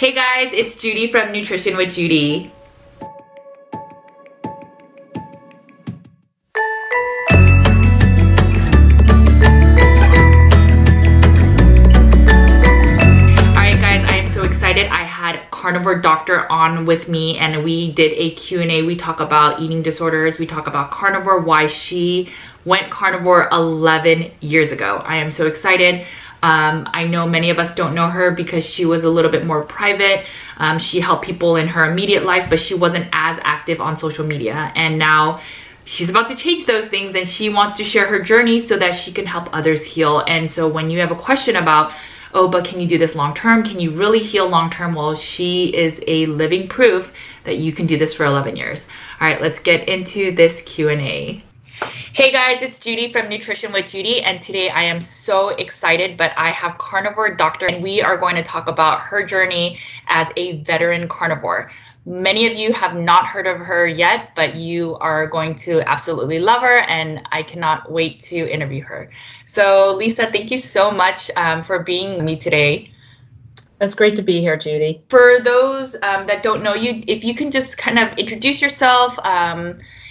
Hey guys, it's Judy from Nutrition with Judy. Alright guys, I am so excited. I had Carnivore Doctor on with me and we did a Q&A. We talk about eating disorders. We talk about carnivore, why she went carnivore 11 years ago. I am so excited. I know many of us don't know her because she was a little bit more private. She helped people in her immediate life, but she wasn't as active on social media. And now she's about to change those things and she wants to share her journey so that she can help others heal. And so when you have a question about, oh, but can you do this long term? Can you really heal long term? Well, she is a living proof that you can do this for 11 years. All right, let's get into this Q&A. Hey guys, it's Judy from Nutrition with Judy, and today I am so excited, but I have Carnivore Doctor and we are going to talk about her journey as a veteran carnivore. Many of you have not heard of her yet, but you are going to absolutely love her and I cannot wait to interview her. So Lisa, thank you so much for being with me today. It's great to be here, Judy. For those that don't know you, if you can just kind of introduce yourself,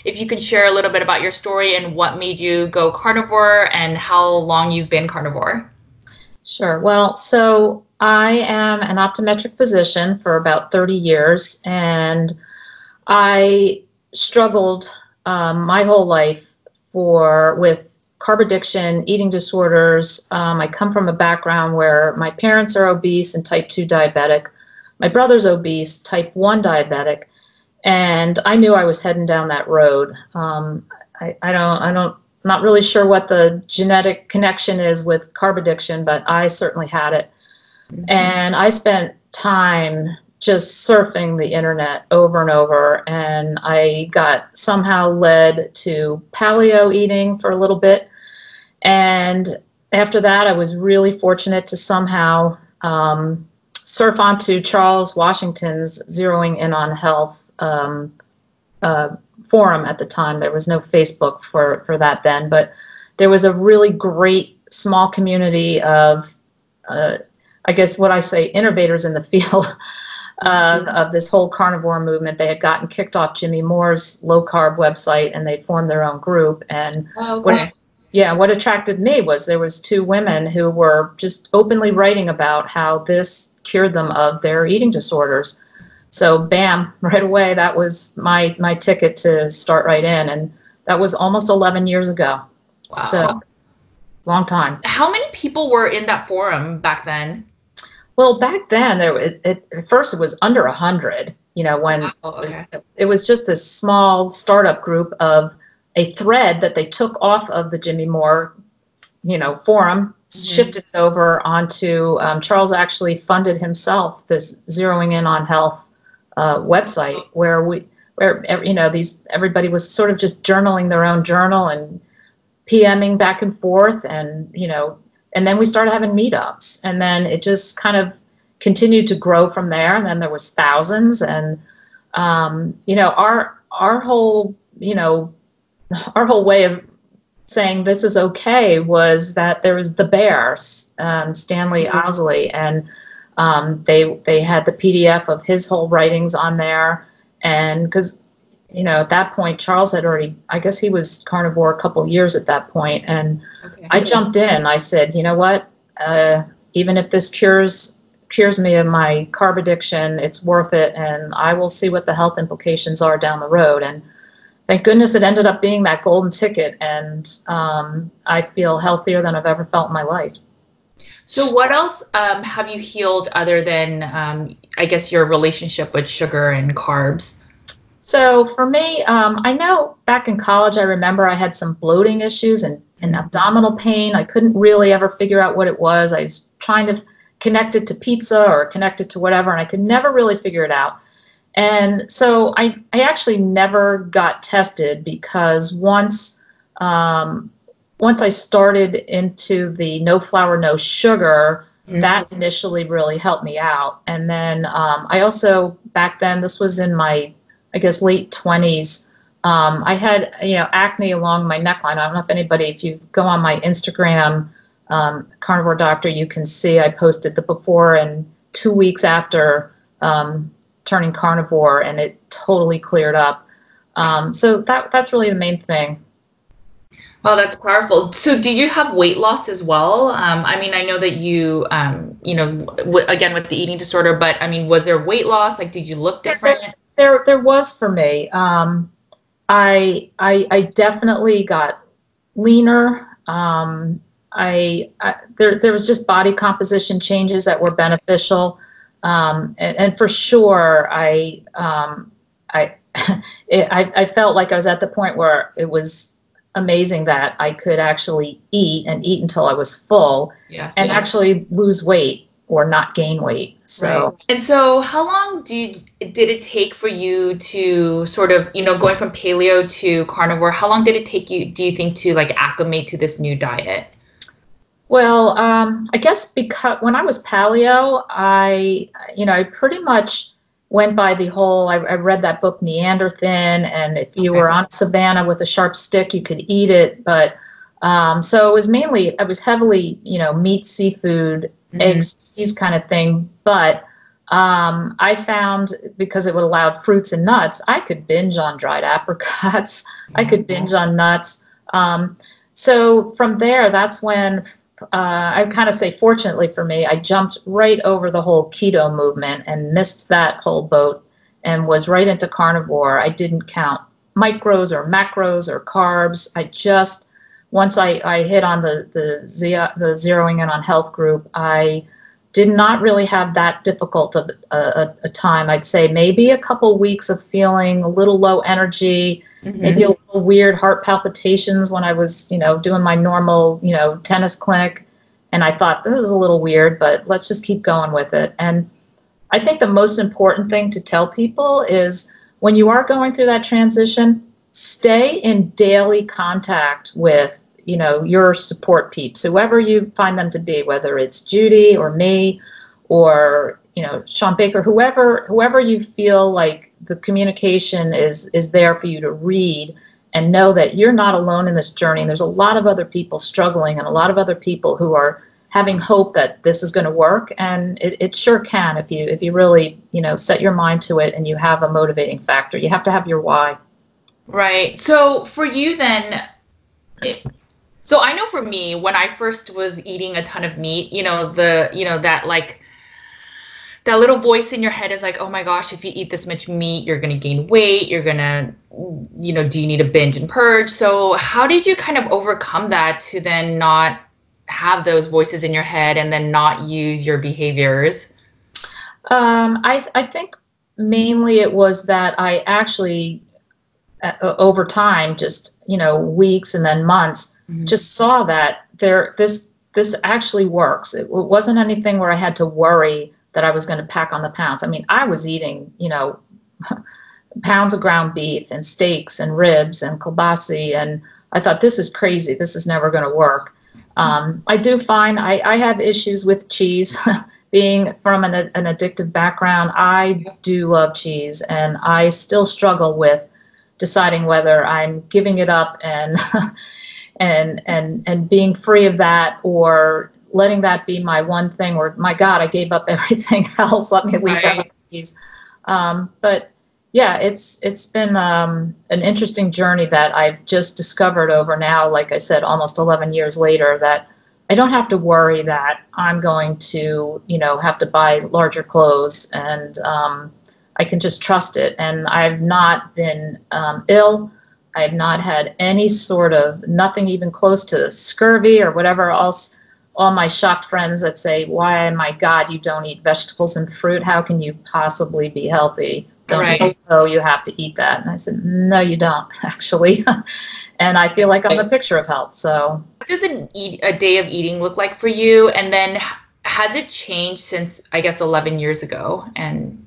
if you could share a little bit about your story and what made you go carnivore and how long you've been carnivore. Sure. Well, so I am an optometric physician for about 30 years, and I struggled my whole life with carb addiction, eating disorders. I come from a background where my parents are obese and type 2 diabetic. My brother's obese, type 1 diabetic. And I knew I was heading down that road. Not really sure what the genetic connection is with carb addiction, but I certainly had it. Mm-hmm. And I spent time just surfing the internet over and over, and I got somehow led to paleo eating for a little bit. And after that, I was really fortunate to somehow surf onto Charles Washington's Zeroing In on Health forum at the time. There was no Facebook for that then, but there was a really great small community of, I guess what I say, innovators in the field of this whole carnivore movement. They had gotten kicked off Jimmy Moore's low carb website and they formed their own group. And what attracted me was there was two women who were just openly writing about how this cured them of their eating disorders. So bam, right away, that was my ticket to start right in. And that was almost 11 years ago. Wow. So long time. How many people were in that forum back then? Well, back then, at first it was under 100, you know, when it was just this small startup group of a thread that they took off of the Jimmy Moore, forum, shifted it over onto, Charles actually funded himself this Zeroing In on Health website where everybody was sort of just journaling their own journal and PMing back and forth, and and then we started having meetups, and then it just kind of continued to grow from there, and then there was thousands, and our whole way of saying this is okay was that there was the Bear, Stanley Osley, and they had the PDF of his whole writings on there. And because, at that point, Charles had already, I guess he was carnivore a couple years at that point. And I jumped in. I said, you know what, even if this cures me of my carb addiction, it's worth it. And I will see what the health implications are down the road. And thank goodness it ended up being that golden ticket. And I feel healthier than I've ever felt in my life. So what else have you healed other than, I guess, your relationship with sugar and carbs? So for me, I know back in college, I remember I had some bloating issues and abdominal pain. I couldn't really ever figure out what it was. I was trying to connect it to pizza or connect it to whatever, and I could never really figure it out. And so I actually never got tested because once I started into the no flour, no sugar, that initially really helped me out. And then I also, back then, this was in my, I guess, late 20s, I had, acne along my neckline. I don't know if you go on my Instagram, Carnivore Doctor, you can see I posted the before and 2 weeks after turning carnivore, and it totally cleared up. So that's really the main thing. Oh, that's powerful. So did you have weight loss as well? I mean, I know that you, you know, again, with the eating disorder, but I mean, was there weight loss? Like, did you look different? There was for me. I definitely got leaner. There was just body composition changes that were beneficial. And for sure, I, I felt like I was at the point where it was amazing that I could actually eat and eat until I was full, Yes, and yes. actually lose weight or not gain weight. So, Right. And so how long did it take for you to sort of, you know, going from paleo to carnivore, how long did it take you, do you think, to like acclimate to this new diet? well, I guess because when I was paleo, I pretty much went by the whole, I read that book Neanderthal, and if you Okay. were on savannah with a sharp stick, you could eat it. But so it was mainly, I was heavily, meat, seafood, eggs, cheese kind of thing. But I found, because it would allow fruits and nuts, I could binge on dried apricots. I could binge on nuts. So from there, that's when I kind of say, fortunately for me, I jumped right over the whole keto movement and missed that whole boat and was right into carnivore. I didn't count micros or macros or carbs. I just, once I hit on the zeroing in on health group, I did not really have that difficult of a time. I'd say maybe a couple weeks of feeling a little low energy, maybe a little weird heart palpitations when I was, doing my normal, tennis clinic. And I thought, this is a little weird, but let's just keep going with it. And I think the most important thing to tell people is, when you are going through that transition, stay in daily contact with, your support peeps, whoever you find them to be, whether it's Judy or me or, Sean Baker, whoever you feel like the communication is there for you to read, and know that you're not alone in this journey. And there's a lot of other people struggling, and a lot of other people who are having hope that this is going to work. And it sure can, if you really, set your mind to it and you have a motivating factor. You have to have your why. Right. So for you then, so I know for me, when I first was eating a ton of meat, that like that little voice in your head is like, oh my gosh, if you eat this much meat, you're going to gain weight. You're going to, do you need a binge and purge? So how did you kind of overcome that to then not have those voices in your head and then not use your behaviors? I think mainly it was that I actually, over time, just, weeks and then months, just saw that this actually works. It wasn't anything where I had to worry that I was going to pack on the pounds. I mean, I was eating, pounds of ground beef and steaks and ribs and kielbasa, and I thought, this is crazy. This is never going to work. I do find I have issues with cheese. Being from an addictive background, I do love cheese, and I still struggle with deciding whether I'm giving it up and and being free of that, or letting that be my one thing, or my God, I gave up everything else. Let me at least have a cheese. But yeah, it's been an interesting journey that I've just discovered over now, like I said, almost 11 years later, that I don't have to worry that I'm going to, have to buy larger clothes, and I can just trust it. And I've not been ill. I have not had any sort of, nothing even close to scurvy or whatever else. All my shocked friends that say, why, my God, you don't eat vegetables and fruit. How can you possibly be healthy? Don't you know you have to eat that? And I said, no, you don't, actually. And I feel like I'm a picture of health. So what does a day of eating look like for you? And then has it changed since, I guess, 11 years ago? And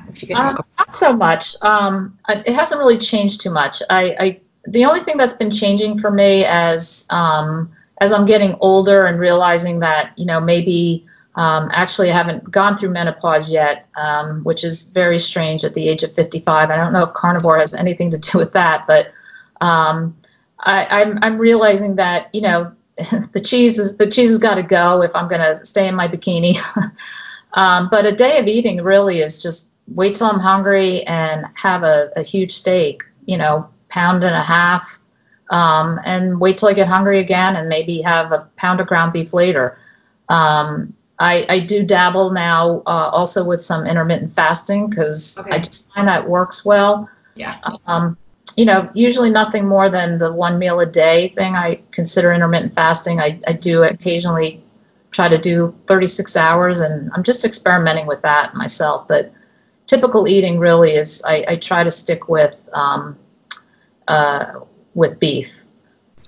if you can talk about not so much. It hasn't really changed too much. The only thing that's been changing for me as I'm getting older and realizing that, maybe actually I haven't gone through menopause yet, which is very strange at the age of 55. I don't know if carnivore has anything to do with that, but I'm realizing that, the cheese has got to go if I'm going to stay in my bikini. But a day of eating really is just wait till I'm hungry and have a huge steak, pound and a half, and wait till I get hungry again and maybe have a pound of ground beef later. I do dabble now also with some intermittent fasting because I just find that works well. Yeah. Usually nothing more than the 1 meal a day thing. I consider intermittent fasting. I do occasionally try to do 36 hours, and I'm just experimenting with that myself. But typical eating really is I try to stick with beef.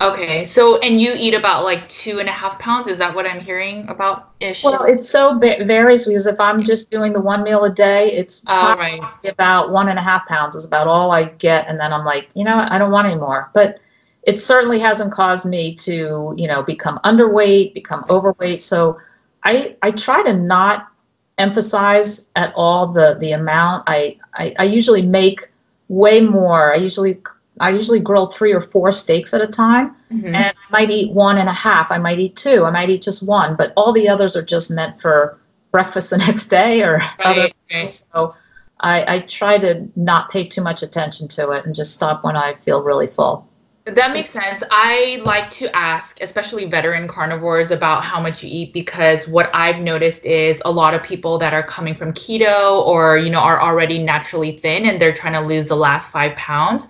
Okay, so and you eat about like 2.5 pounds? Is that what I'm hearing about ish? Well, it so varies because if I'm just doing the 1 meal a day, it's right. about 1.5 pounds is about all I get, and then I'm like, I don't want any more. But it certainly hasn't caused me to, become underweight, become overweight. So I try to not emphasize at all the amount. I usually make way more. I usually grill 3 or 4 steaks at a time, and I might eat 1.5. I might eat 2. I might eat just 1, but all the others are just meant for breakfast the next day or other things. So I try to not pay too much attention to it and just stop when I feel really full. That makes sense. I like to ask, especially veteran carnivores, about how much you eat, because what I've noticed is a lot of people that are coming from keto or, are already naturally thin and they're trying to lose the last 5 pounds.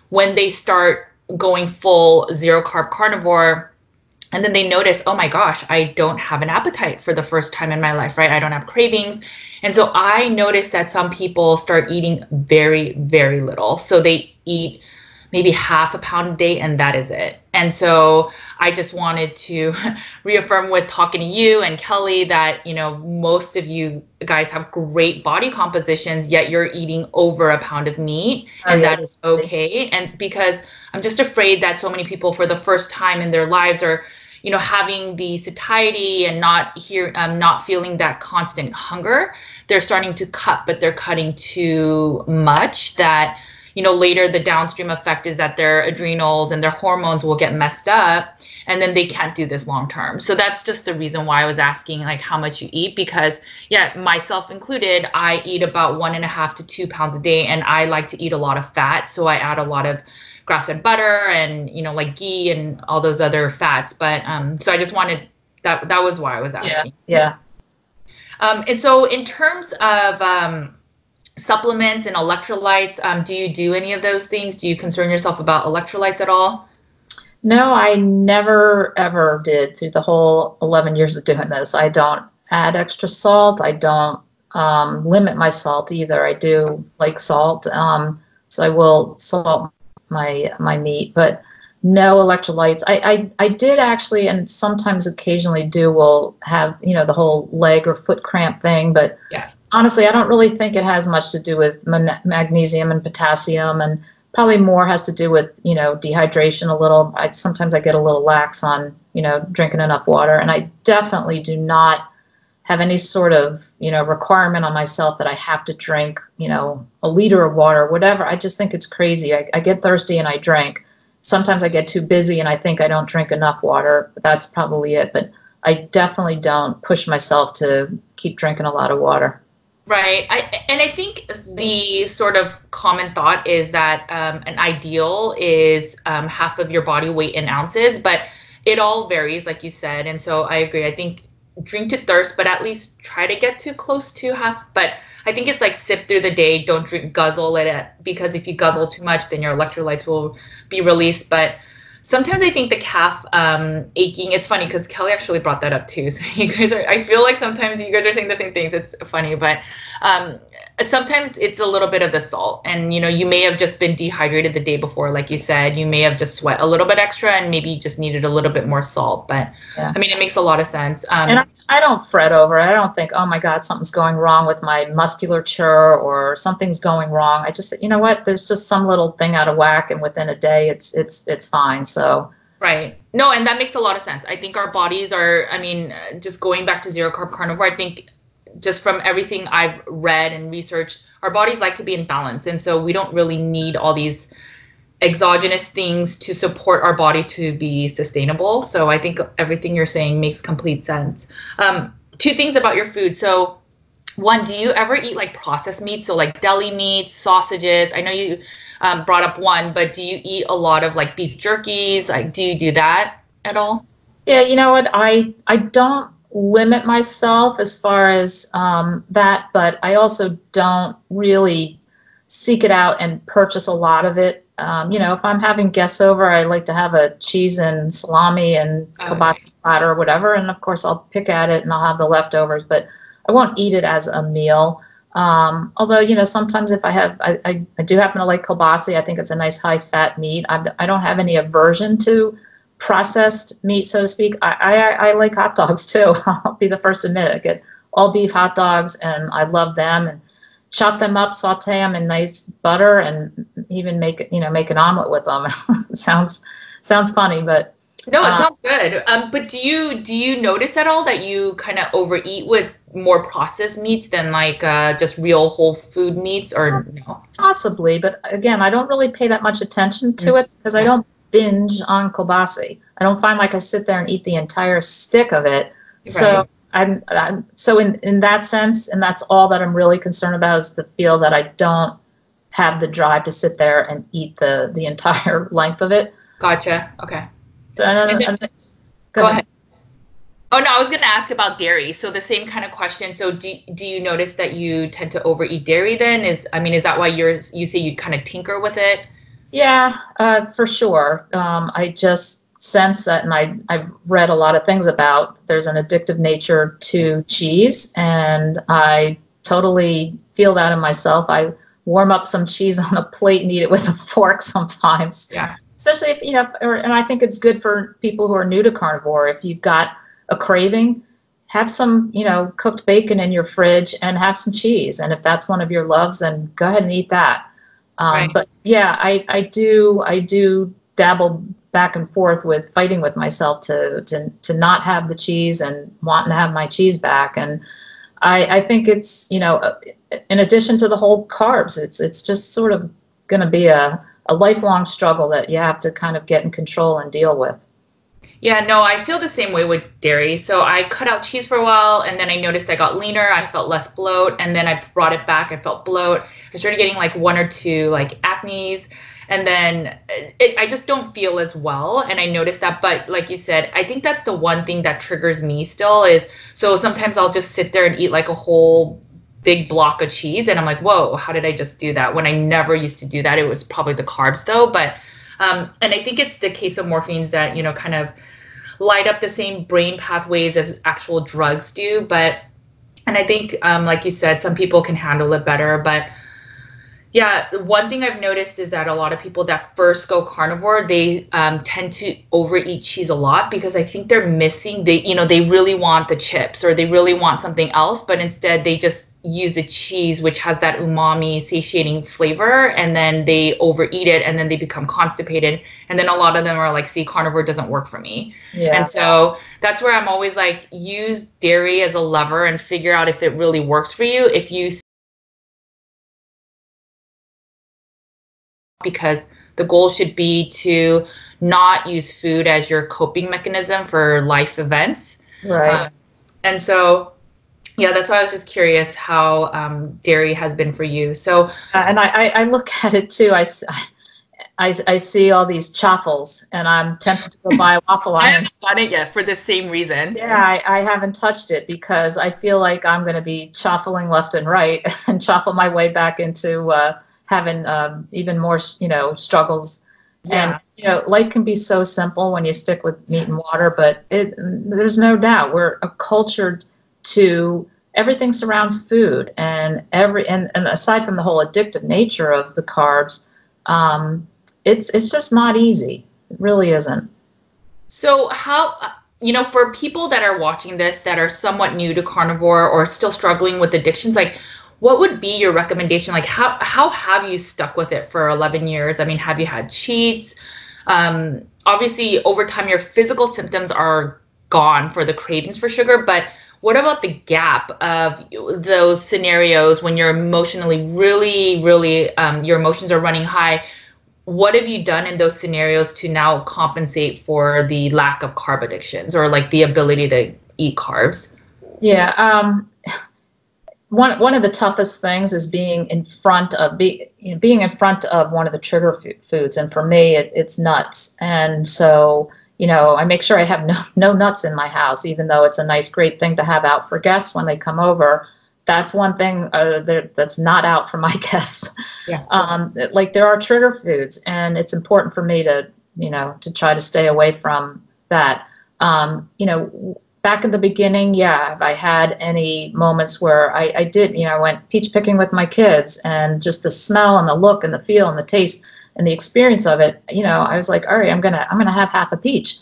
When they start going full zero carb carnivore, and then they notice, oh my gosh, I don't have an appetite for the first time in my life, right? I don't have cravings. And so I noticed that some people start eating very, very little. So they eat maybe half a pound a day, and that is it. And so I just wanted to reaffirm with talking to you and Kelly that, most of you guys have great body compositions, yet you're eating over a pound of meat, and that is okay. And because I'm just afraid that so many people for the first time in their lives are, having the satiety and not feeling that constant hunger, they're starting to cut, but they're cutting too much that, later the downstream effect is that their adrenals and their hormones will get messed up, and then they can't do this long term. So that's just the reason why I was asking like how much you eat, because myself included, I eat about 1.5 to 2 pounds a day, and I like to eat a lot of fat. So I add a lot of grass-fed butter and, like ghee and all those other fats. But so I just wanted that was why I was asking. Yeah. And so in terms of supplements and electrolytes, do you do any of those things? Do you concern yourself about electrolytes at all? No, I never ever did through the whole 11 years of doing this. I don't add extra salt. I don't limit my salt either. I do like salt, so I will salt my meat, but no electrolytes. I did actually, and sometimes occasionally will have, the whole leg or foot cramp thing, but honestly, I don't really think it has much to do with magnesium and potassium, and probably more has to do with, dehydration a little. Sometimes I get a little lax on, drinking enough water, and I definitely do not have any sort of, requirement on myself that I have to drink, a liter of water, whatever. I just think it's crazy. I get thirsty and I drink. Sometimes I get too busy and I think I don't drink enough water, but that's probably it. But I definitely don't push myself to keep drinking a lot of water. Right. I think the sort of common thought is that an ideal is half of your body weight in ounces, but it all varies, like you said. And so I agree. I think drink to thirst, but at least try to get too close to half. But I think it's like sip through the day. Don't guzzle it, because if you guzzle too much, then your electrolytes will be released. But sometimes I think the calf aching, it's funny because Kelly actually brought that up too. So you guys I feel like sometimes you guys are saying the same things. It's funny, but sometimes it's a little bit of the salt, and you may have just been dehydrated the day before, like you said. You may have just sweat a little bit extra and maybe just needed a little bit more salt. But I mean, it makes a lot of sense. And I don't fret over it. I don't think, oh my God, something's going wrong with my musculature or something's going wrong. I just, you know what, there's just some little thing out of whack, and within a day it's fine. So right. No, and that makes a lot of sense. I think our bodies are, just going back to zero carb carnivore, I think just from everything I've read and researched, our bodies like to be in balance. And so we don't really need all these exogenous things to support our body to be sustainable. So I think everything you're saying makes complete sense. 2 things about your food. So One, do you ever eat like processed meats? So like deli meats, sausages. I know you brought up one, but do you eat a lot of like beef jerkies? Like, do you do that at all? Yeah, you know what? I don't limit myself as far as that, but I also don't really seek it out and purchase a lot of it. If I'm having guests over, I like to have a cheese and salami and Okay. kielbasa platter or whatever, and of course I'll pick at it and I'll have the leftovers, but I won't eat it as a meal. Although, sometimes if I do happen to like kielbasa, I think it's a nice high fat meat. I don't have any aversion to processed meat, so to speak. I like hot dogs too. I'll be the first to admit it. I get all beef hot dogs and I love them, and chop them up, saute them in nice butter, and even make an omelet with them. Sounds funny, but No, it uh, sounds good. But do you notice at all that you kind of overeat with more processed meats than like just real whole food meats, or no? possibly. But again, I don't really pay that much attention Mm, to it because I yeah, don't binge on kielbasa. I don't find like I sit there and eat the entire stick of it. So right. I'm in that sense, and that's all that I'm really concerned about, is the feel that I don't have the drive to sit there and eat the entire length of it. Gotcha. Okay. So, And then go go ahead. ahead. Oh no, I was gonna ask about dairy. So the same kind of question. So do you notice that you tend to overeat dairy then? Is that why you say you kind of tinker with it? Yeah, for sure. I just sense that, and I've read a lot of things about there's an addictive nature to cheese, and I totally feel that in myself. I warm up some cheese on a plate and eat it with a fork sometimes, Yeah. especially if, and I think it's good for people who are new to carnivore. If you've got a craving, have some, cooked bacon in your fridge and have some cheese. And if that's one of your loves, then go ahead and eat that. Right. But yeah, I do dabble back and forth with fighting with myself to not have the cheese and wanting to have my cheese back. And I think it's, in addition to the whole carbs, it's just sort of going to be a lifelong struggle that you have to kind of get in control and deal with. Yeah, no, I feel the same way with dairy. So I cut out cheese for a while and then I noticed I got leaner. I felt less bloat. And then I brought it back. I felt bloat. I started getting like one or two like acnes. And then I just don't feel as well. And I noticed that. But like you said, I think that's the one thing that triggers me still is so sometimes I'll just sit there and eat like a whole big block of cheese. And I'm like, whoa, how did I just do that? When I never used to do that. It was probably the carbs though. But and I think it's the case of morphines that, kind of light up the same brain pathways as actual drugs do. But, and I think, like you said, some people can handle it better. But yeah, one thing I've noticed is that a lot of people that first go carnivore, they tend to overeat cheese a lot because I think they're missing, they really want the chips or they really want something else, but instead they just use the cheese, which has that umami satiating flavor, and then they overeat it and then they become constipated. And then a lot of them are like, see, carnivore doesn't work for me. And Yeah. so that's where I'm always like, use dairy as a lever and figure out if it really works for you. If you because the goal should be to not use food as your coping mechanism for life events. Right. Um, and so, yeah, that's why I was just curious how dairy has been for you. So, And I look at it too. I see all these chaffles, and I'm tempted to go buy a waffle I iron. haven't done it yet for the same reason. Yeah, I haven't touched it because I feel like I'm going to be chaffling left and right and chaffle my way back into having even more, struggles. And Yeah. life can be so simple when you stick with meat and Yes. water, but there's no doubt we're accultured to everything surrounds food, and and aside from the whole addictive nature of the carbs, it's just not easy. It really isn't. So how, for people that are watching this that are somewhat new to carnivore or still struggling with addictions, like what would be your recommendation? Like how have you stuck with it for 11 years? I mean, have you had cheats? Obviously over time your physical symptoms are gone for the cravings for sugar, but what about the gap of those scenarios when you're emotionally really, really, your emotions are running high? What have you done in those scenarios to now compensate for the lack of carb addictions or like the ability to eat carbs? Yeah. one of the toughest things is being in front of being in front of one of the trigger foods, and for me, it's nuts. And so, I make sure I have no nuts in my house, even though it's a nice, great thing to have out for guests when they come over. That's one thing that's not out for my guests. Yeah. Like there are trigger foods, and it's important for me to to try to stay away from that. Back in the beginning, yeah, I had any moments where I did, I went peach picking with my kids, and just the smell and the look and the feel and the taste and the experience of it, I was like, all right, I'm gonna have half a peach.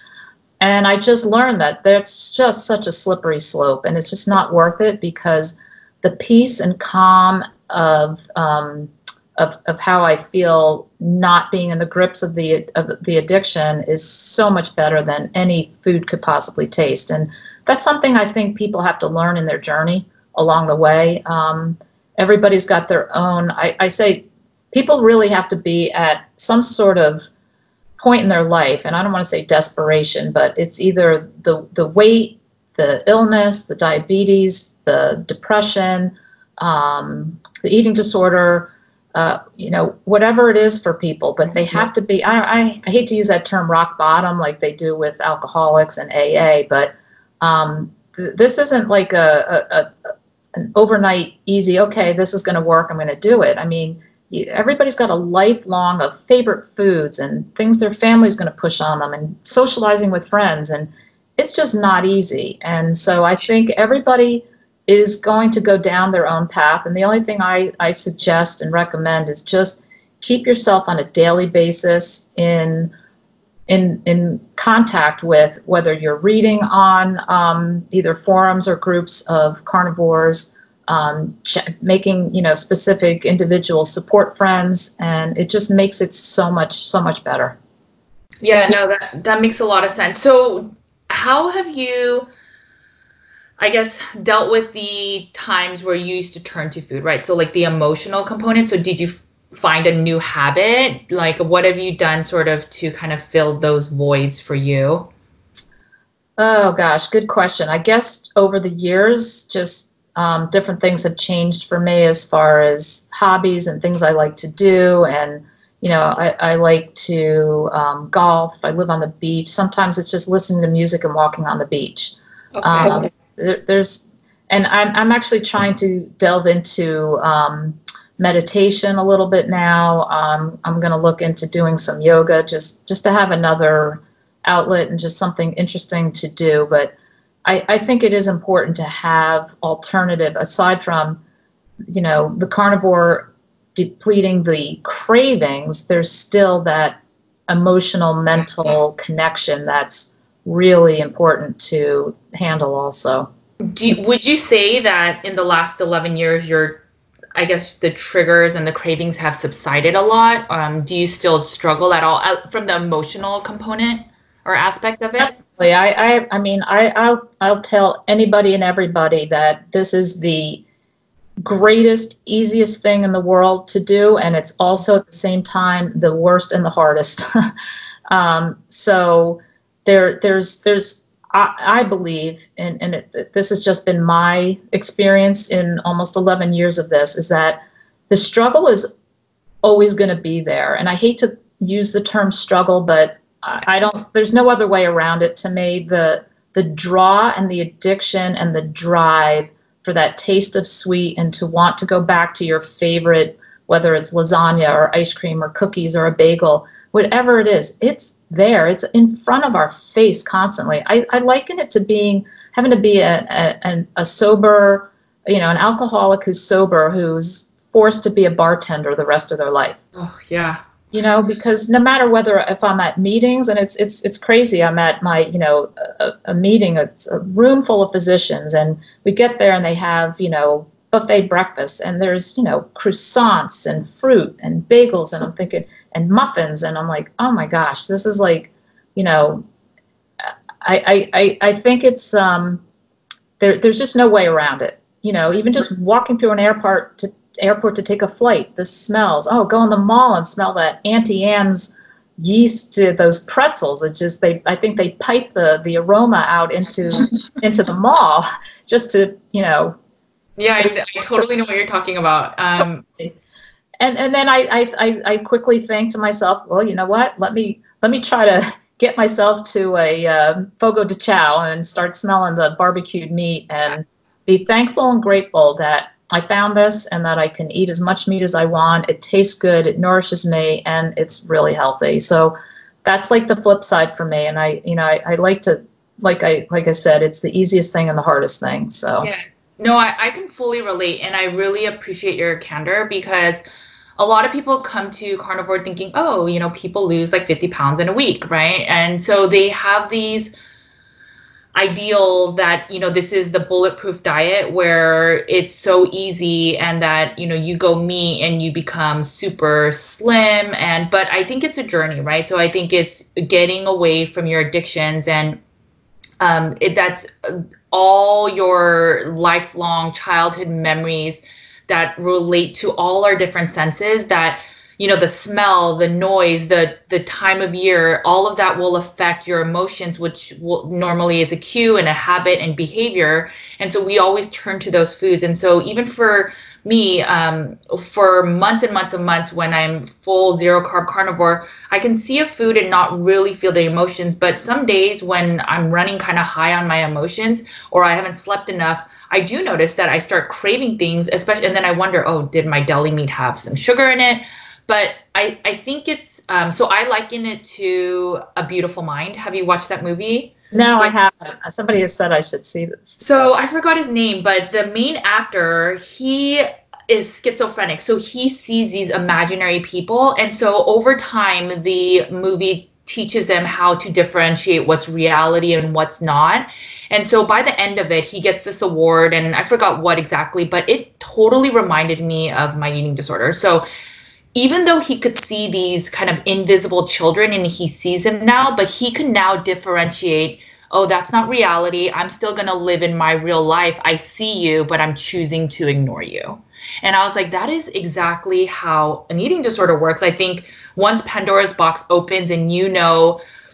And I just learned that that's just such a slippery slope, and it's just not worth it, because the peace and calm of how I feel not being in the grips of the addiction is so much better than any food could possibly taste. And that's something I think people have to learn in their journey along the way. Everybody's got their own, I say people really have to be at some sort of point in their life, and I don't want to say desperation, but it's either the weight, the illness, the diabetes, the depression, the eating disorder, whatever it is for people, but they have to be, I hate to use that term rock bottom like they do with alcoholics and AA, but this isn't like an overnight easy, okay, this is going to work, I'm going to do it. I mean, everybody's got a lifelong of favorite foods and things their family's going to push on them, and socializing with friends, and it's just not easy. And so I think everybody is going to go down their own path. And the only thing I suggest and recommend is just keep yourself on a daily basis in contact with, whether you're reading on either forums or groups of carnivores, making, specific individual support friends, and it just makes it so much better. Yeah, no, that makes a lot of sense. So how have you, I guess, dealt with the times where you used to turn to food, right? So like the emotional component. So did you find a new habit? Like what have you done sort of to kind of fill those voids for you? Oh gosh, good question. I guess over the years, just different things have changed for me as far as hobbies and things I like to do. And, I like to golf. I live on the beach. Sometimes it's just listening to music and walking on the beach. Okay. And I'm actually trying to delve into meditation a little bit now. I'm going to look into doing some yoga just to have another outlet and just something interesting to do. But I think it is important to have alternative, aside from, the carnivore depleting the cravings, there's still that emotional, mental connection that's really important to handle also. Would you say that in the last 11 years, I guess the triggers and the cravings have subsided a lot? Do you still struggle at all from the emotional component or aspect of it? I mean, I'll tell anybody and everybody that this is the greatest, easiest thing in the world to do, and it's also at the same time the worst and the hardest. So there's I believe, and this has just been my experience in almost 11 years of this, is that the struggle is always going to be there. And I hate to use the term struggle, but there's no other way around it to me. The draw and the addiction and the drive for that taste of sweet, and to want to go back to your favorite, whether it's lasagna or ice cream or cookies or a bagel, whatever it is, it's there. It's in front of our face constantly. I liken it to having to be a sober, an alcoholic who's sober, who's forced to be a bartender the rest of their life. Oh, yeah. Because no matter if I'm at meetings, and it's crazy. I'm at my, a meeting, it's a room full of physicians, and we get there and they have, buffet breakfast, and there's, croissants and fruit and bagels, and I'm thinking, and muffins, and I'm like, oh my gosh, this is like, I think it's, there's just no way around it. Even just walking through an airport to take a flight, the smells, go in the mall and smell that Auntie Anne's yeast to those pretzels. It's just, I think they pipe the aroma out into the mall just to, Yeah, I totally know what you're talking about. And then I quickly think to myself, well, you know what? Let me try to get myself to a Fogo de Chao and start smelling the barbecued meat and be thankful and grateful that I found this and that I can eat as much meat as I want. It tastes good, it nourishes me, and it's really healthy. So that's like the flip side for me. And I like to, like I said, it's the easiest thing and the hardest thing. So. Yeah. No, I can fully relate, and I really appreciate your candor because a lot of people come to carnivore thinking, oh, people lose like 50 pounds in a week, right? And so they have these ideals that, this is the bulletproof diet where it's so easy and that, you go meat and you become super slim. But I think it's a journey, right? So I think it's getting away from your addictions and that's all your lifelong childhood memories that relate to all our different senses that the smell, the noise, the time of year, all of that will affect your emotions, which will normally is a cue and a habit and behavior. And so we always turn to those foods. And so even for me, for months and months and months, when I'm full zero carb carnivore, I can see a food and not really feel the emotions. But some days when I'm running kind of high on my emotions or I haven't slept enough, I do notice that I start craving things, especially, and then I wonder, oh, did my deli meat have some sugar in it? But I think it's, so I liken it to A Beautiful Mind. Have you watched that movie? No, I haven't. Somebody has said I should see this. So I forgot his name, but the main actor, he is schizophrenic. So he sees these imaginary people. And so over time, the movie teaches them how to differentiate what's reality and what's not. And so by the end of it, he gets this award, and I forgot what exactly, but it totally reminded me of my eating disorder. So even though he could see these kind of invisible children and he sees them now, but he can now differentiate, oh, that's not reality. I'm still going to live in my real life. I see you, but I'm choosing to ignore you. And I was like, that is exactly how an eating disorder works. I think once Pandora's box opens and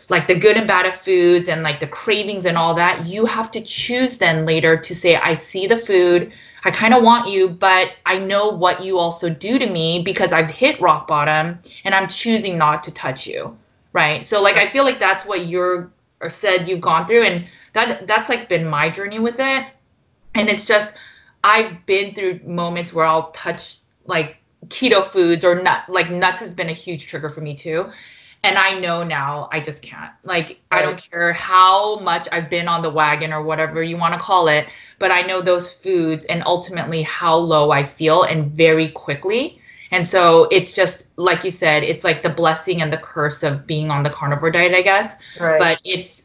like the good and bad of foods and like the cravings and all that, you have to choose then later to say, I see the food, I kind of want you, but I know what you also do to me because I've hit rock bottom and I'm choosing not to touch you. Right. So like, I feel like that's what you're or said you've gone through. And that's like been my journey with it. And it's just, I've been through moments where I'll touch like keto foods or nuts has been a huge trigger for me too. And I know now I just can't. Like, I don't care how much I've been on the wagon or whatever you want to call it, but I know those foods and ultimately how low I feel and very quickly. And so it's just, like you said, it's like the blessing and the curse of being on the carnivore diet, I guess. Right. But it's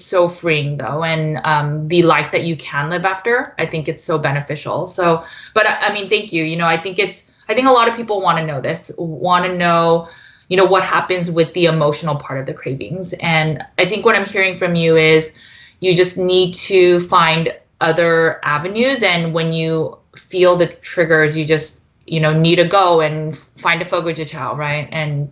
so freeing though. And the life that you can live after, I think it's so beneficial. So, but I mean, thank you. I think a lot of people want to know this, want to know, what happens with the emotional part of the cravings. And I think what I'm hearing from you is you just need to find other avenues. And when you feel the triggers, you just, need to go and find a Fogo de Chao, right? And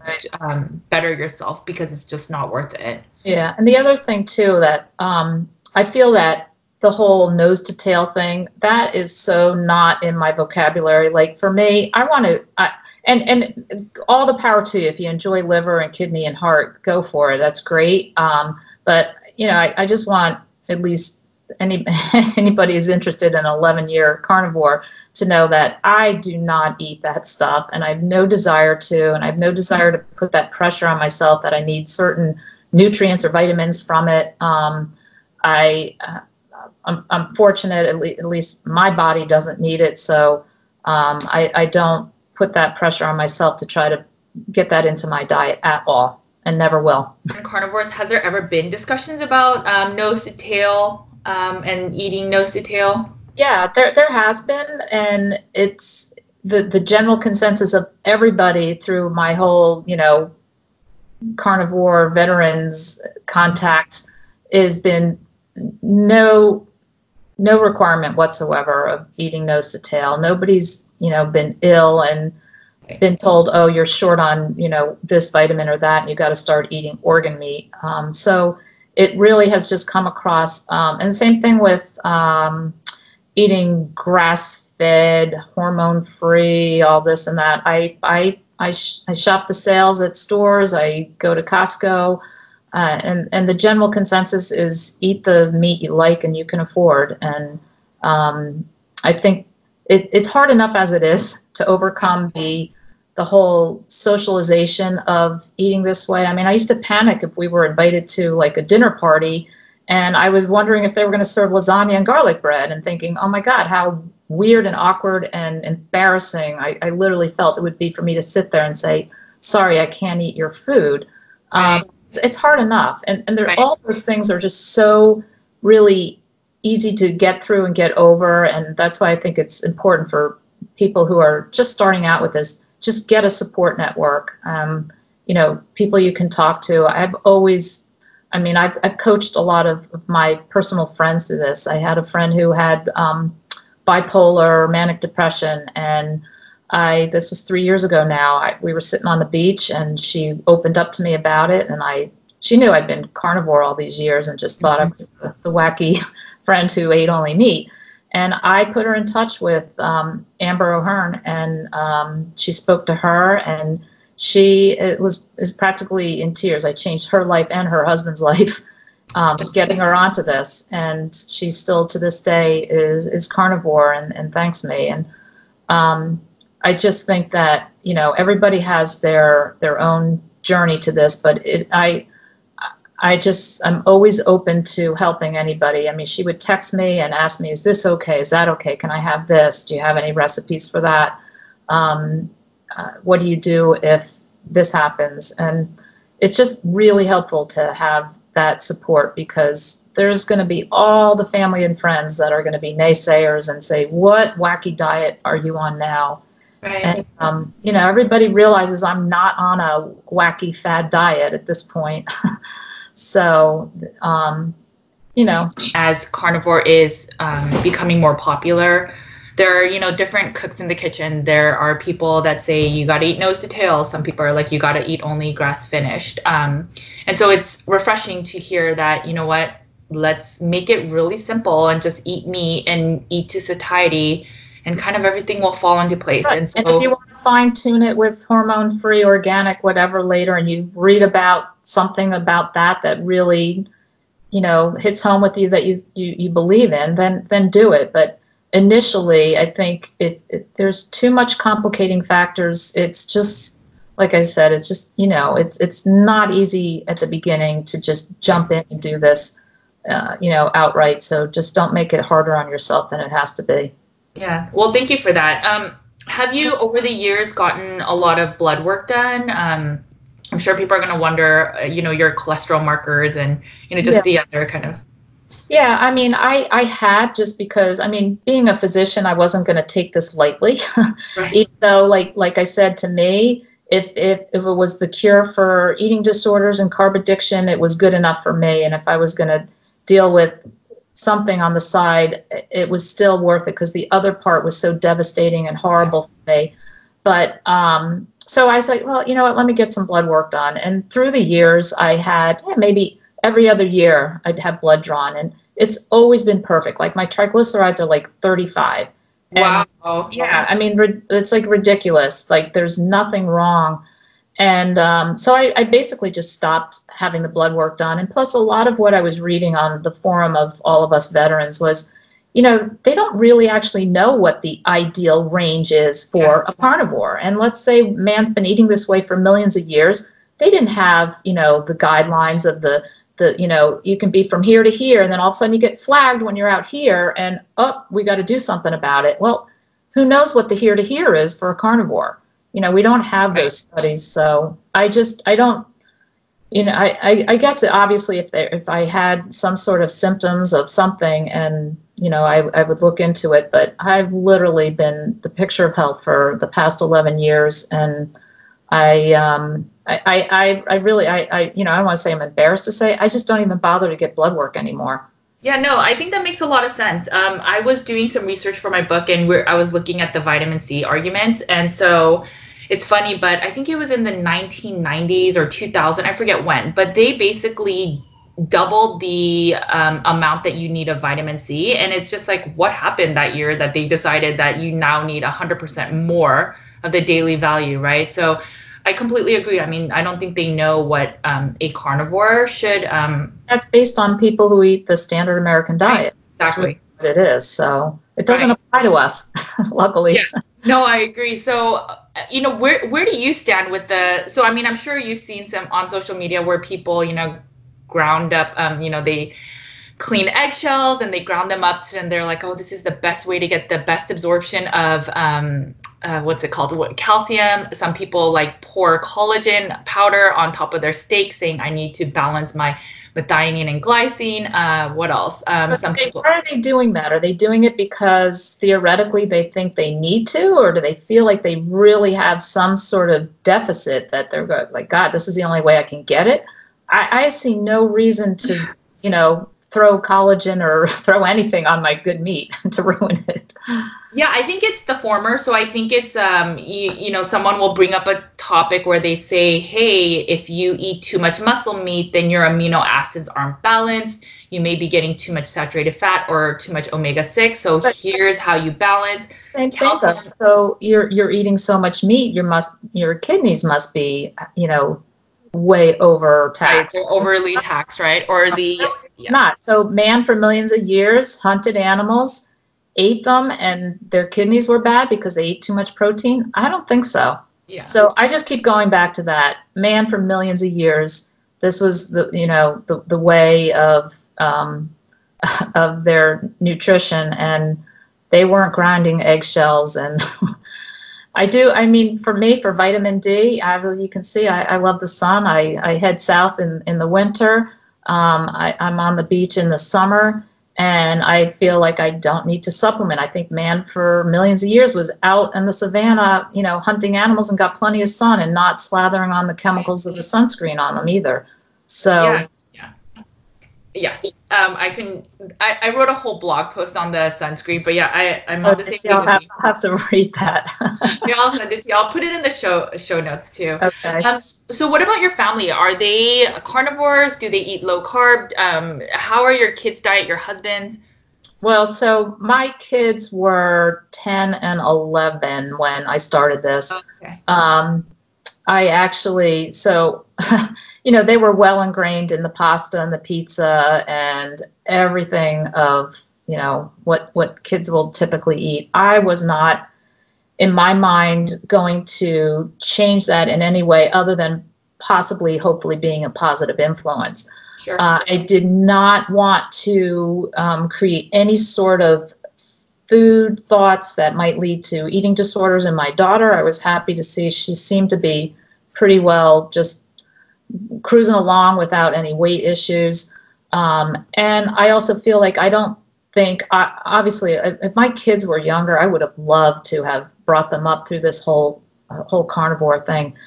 better yourself because it's just not worth it. Yeah. And the other thing too, that I feel that the whole nose to tail thing, that is so not in my vocabulary. Like for me, I want to, and all the power to you. If you enjoy liver and kidney and heart, go for it. That's great. But I just want at least anybody who's interested in an 11-year carnivore to know that I do not eat that stuff, and I have no desire to, and I have no desire to put that pressure on myself that I need certain nutrients or vitamins from it. I'm fortunate, at least my body doesn't need it, so I don't put that pressure on myself to try to get that into my diet at all, and never will. Carnivores, has there ever been discussions about nose to tail and eating nose to tail? Yeah, there has been, and it's the general consensus of everybody through my whole, carnivore veterans contact has been no requirement whatsoever of eating nose to tail. Nobody's, been ill and been told, oh, you're short on, this vitamin or that, and you got to start eating organ meat. So it really has just come across, and the same thing with eating grass-fed, hormone-free, all this and that. I shop the sales at stores. I go to Costco, and the general consensus is eat the meat you like and you can afford. And I think it's hard enough as it is to overcome the whole socialization of eating this way. I mean, I used to panic if we were invited to like a dinner party and I was wondering if they were going to serve lasagna and garlic bread and thinking, oh my God, how weird and awkward and embarrassing I literally felt it would be for me to sit there and say, sorry, I can't eat your food. Right. It's hard enough. And all those things are just so really easy to get through and get over. And that's why I think it's important for people who are just starting out with this, just get a support network, people you can talk to. I've coached a lot of my personal friends through this. I had a friend who had bipolar, manic depression, and this was 3 years ago now. We were sitting on the beach and she opened up to me about it, and she knew I'd been carnivore all these years and just thought I was the wacky friend who ate only meat. And I put her in touch with Amber O'Hearn, and she spoke to her, and is practically in tears. I changed her life and her husband's life, getting her onto this, and she still to this day is carnivore and thanks me. And I just think that everybody has their own journey to this, but I'm always open to helping anybody. I mean, she would text me and ask me, is this okay? Is that okay? Can I have this? Do you have any recipes for that? What do you do if this happens? And it's just really helpful to have that support, because there's going to be all the family and friends that are going to be naysayers and say, what wacky diet are you on now? Right. And, everybody realizes I'm not on a wacky fad diet at this point. So, as carnivore is becoming more popular, there are, different cooks in the kitchen. There are people that say you got to eat nose to tail. Some people are like, you got to eat only grass finished. And so it's refreshing to hear that, let's make it really simple and just eat meat and eat to satiety, and kind of everything will fall into place. Right. And so if you want to fine tune it with hormone-free, organic, whatever later, and you read about something about that really, hits home with you that you believe in, then do it. But initially, I think there's too much complicating factors. It's just, like I said, it's just, it's not easy at the beginning to just jump in and do this, outright. So just don't make it harder on yourself than it has to be. Yeah. Well, thank you for that. Have you, over the years, gotten a lot of blood work done? I'm sure people are going to wonder, your cholesterol markers and, just the other kind of. Yeah, I mean, I had, just because, being a physician, I wasn't going to take this lightly. Right. Even though, like I said, to me, if it was the cure for eating disorders and carb addiction, it was good enough for me. And if I was going to deal with something on the side, it was still worth it, because the other part was so devastating and horrible for me. But so I was like, well, you know what, let me get some blood work done. And through the years, I had maybe every other year I'd have blood drawn, and it's always been perfect. Like my triglycerides are like 35. Wow. And, yeah, it's like ridiculous. Like there's nothing wrong. And so I basically just stopped having the blood work done. And plus, a lot of what I was reading on the forum of all of us veterans was, they don't really actually know what the ideal range is for a carnivore. And let's say man's been eating this way for millions of years. They didn't have, the guidelines of the you can be from here to here, and then all of a sudden you get flagged when you're out here, and we got to do something about it. Well, who knows what the here to here is for a carnivore? We don't have those studies, so I don't, I guess obviously if I had some sort of symptoms of something, and I would look into it, but I've literally been the picture of health for the past 11 years, and I really, I don't want to say I'm embarrassed to say, I just don't even bother to get blood work anymore. Yeah, no, I think that makes a lot of sense. I was doing some research for my book, and I was looking at the vitamin C arguments. And so it's funny, but I think it was in the 1990s or 2000, I forget when, but they basically double the amount that you need of vitamin C. And it's just like, what happened that year that they decided that you now need 100% more of the daily value, right? So I completely agree. I mean, I don't think they know what a carnivore should. That's based on people who eat the standard American diet. Exactly. That's what it is. So it doesn't apply to us, luckily. Yeah. No, I agree. So, you know, where do you stand with so I mean, I'm sure you've seen some on social media where people, you know, ground up, you know, they clean eggshells and they ground them up and they're like, oh, this is the best way to get the best absorption of what's it called? Calcium. Some people like pour collagen powder on top of their steak, saying I need to balance my methionine and glycine. What else? Some people. Why are they doing that? Are they doing it because theoretically they think they need to, or do they feel like they really have some sort of deficit that they're like, God, this is the only way I can get it? I see no reason to, you know, throw collagen or throw anything on my good meat to ruin it. Yeah, I think it's the former. So I think it's, you know, someone will bring up a topic where they say, hey, if you eat too much muscle meat, then your amino acids aren't balanced. You may be getting too much saturated fat or too much omega-6. So here's how you balance. Calcium. So you're eating so much meat, your kidneys must be, you know, way overtaxed. Right, overly taxed, right? Or not. So man for millions of years hunted animals, ate them, and their kidneys were bad because they ate too much protein? I don't think so. Yeah. So I just keep going back to that. Man for millions of years, this was the, you know, the way of their nutrition, and they weren't grinding eggshells. And I mean, for me, for vitamin D, you can see I love the sun. I head south in the winter. I'm on the beach in the summer, and I feel like I don't need to supplement. I think man for millions of years was out in the savannah, you know, hunting animals and got plenty of sun and not slathering on the chemicals of the sunscreen on them either. So yeah. I wrote a whole blog post on the sunscreen, but yeah, I'm on the same thing. I'll have to read that. Yeah, I'll send it to you. I'll put it in the show notes too. Okay. So what about your family? Are they carnivores? Do they eat low carb? How are your kids' diet, your husband's? Well, so my kids were 10 and 11 when I started this. Okay. I actually, so, you know, they were well ingrained in the pasta and the pizza and everything of, you know, what kids will typically eat. I was not, in my mind, going to change that in any way other than possibly, hopefully, being a positive influence. Sure. I did not want to create any sort of food thoughts that might lead to eating disorders in my daughter. I was happy to see she seemed to be pretty well just cruising along without any weight issues. And I also feel like I don't think, obviously, if my kids were younger, I would have loved to have brought them up through this whole carnivore thing.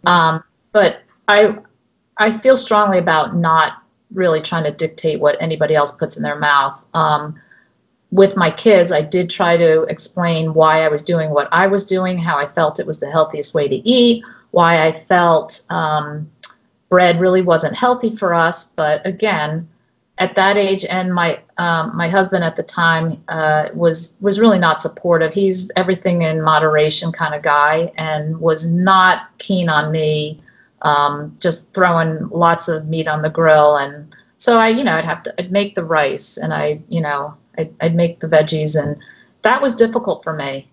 But I feel strongly about not really trying to dictate what anybody else puts in their mouth. With my kids, I did try to explain why I was doing what I was doing, how I felt it was the healthiest way to eat, why I felt bread really wasn't healthy for us. But again, at that age, and my husband at the time was really not supportive. He's everything in moderation kind of guy, and was not keen on me just throwing lots of meat on the grill. And so I'd make the rice, and I'd make the veggies, and that was difficult for me,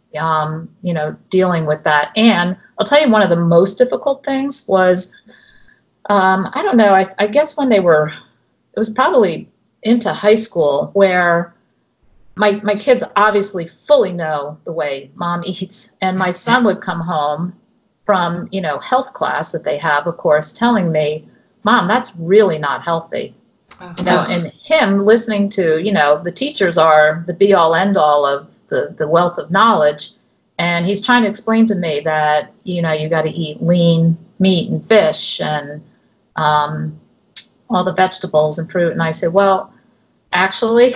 dealing with that. And I'll tell you, one of the most difficult things was, I don't know, I guess when it was probably into high school, where my kids obviously fully know the way mom eats, and my son would come home from, health class that they have, of course, telling me, Mom, that's really not healthy. And him listening to, the teachers are the be all end all of the wealth of knowledge. And he's trying to explain to me that, you got to eat lean meat and fish and all the vegetables and fruit. And I said, well, actually,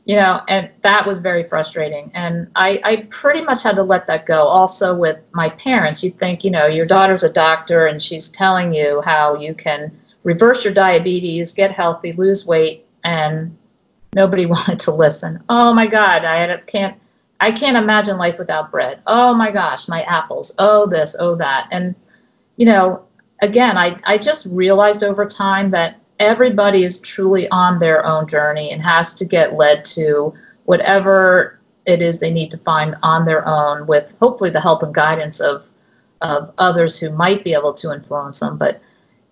and that was very frustrating. And I pretty much had to let that go. Also with my parents, you think, your daughter's a doctor and she's telling you how you can reverse your diabetes, get healthy, lose weight, and nobody wanted to listen. Oh my God, I can't imagine life without bread. Oh my gosh, my apples. Oh this, oh that. And you know, again, I just realized over time that everybody is truly on their own journey and has to get led to whatever it is they need to find on their own, with hopefully the help and guidance of others who might be able to influence them. But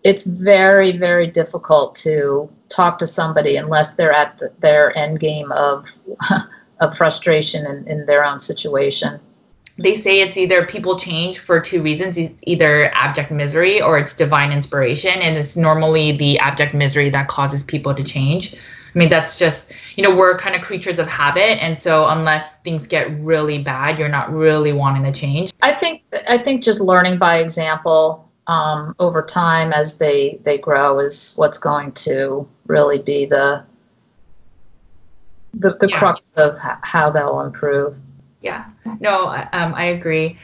it's very, very difficult to talk to somebody unless they're at their end game of of frustration in their own situation. They say it's either people change for two reasons. It's either abject misery or it's divine inspiration. And it's normally the abject misery that causes people to change. I mean, that's just, you know, we're kind of creatures of habit. And so unless things get really bad, you're not really wanting to change. I think just learning by example over time as they grow is what's going to really be the crux of how they'll improve. Yeah, no, I agree.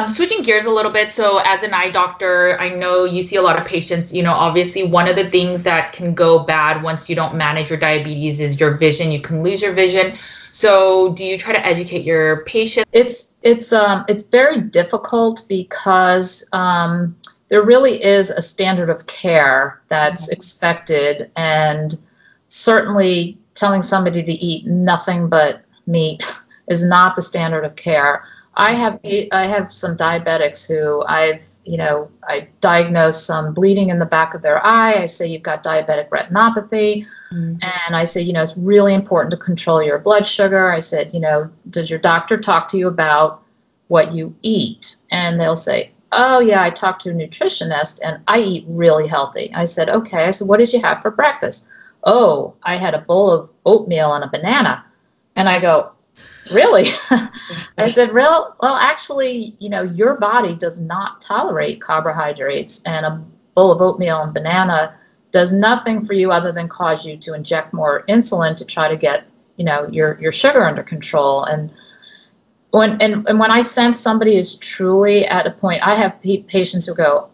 Switching gears a little bit. So as an eye doctor, I know you see a lot of patients, you know, obviously one of the things that can go bad once you don't manage your diabetes is your vision. You can lose your vision. So do you try to educate your patients? It's very difficult because there really is a standard of care that's expected, and certainly telling somebody to eat nothing but meat is not the standard of care. I have some diabetics who I diagnose some bleeding in the back of their eye. I say, you've got diabetic retinopathy. And I say, you know, it's really important to control your blood sugar. I said, you know, does your doctor talk to you about what you eat? And they'll say, oh yeah, I talked to a nutritionist and I eat really healthy. I said, okay. I said, what did you have for breakfast? Oh, I had a bowl of oatmeal and a banana. And I go, really? I said, well, actually, you know, your body does not tolerate carbohydrates, and a bowl of oatmeal and banana does nothing for you other than cause you to inject more insulin to try to get, you know, your sugar under control. And when I sense somebody is truly at a point, I have patients who go,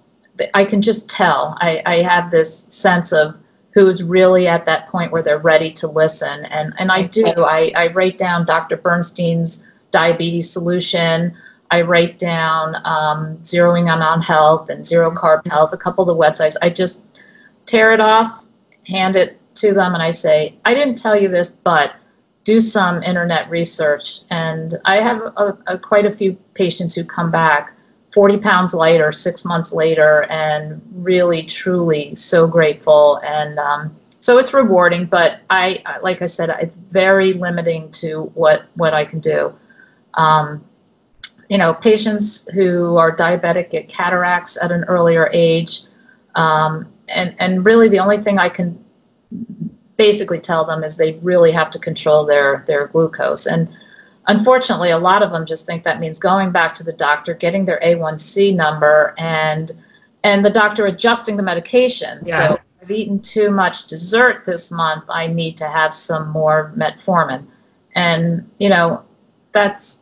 I can just tell. I have this sense of who's really at that point where they're ready to listen. And I do. I write down Dr. Bernstein's diabetes solution. I write down Zeroing in on Health and Zero Carb Health, a couple of the websites. I just tear it off, hand it to them, and I say, I didn't tell you this, but do some internet research. And I have quite a few patients who come back 40 pounds lighter 6 months later, and really, truly so grateful. And so it's rewarding, but like I said, it's very limiting to what I can do. You know, patients who are diabetic get cataracts at an earlier age. And really the only thing I can basically tell them is they really have to control their glucose. And unfortunately, a lot of them just think that means going back to the doctor, getting their A1C number, and the doctor adjusting the medication. Yeah. So I've eaten too much dessert this month, I need to have some more metformin. And, you know, that's...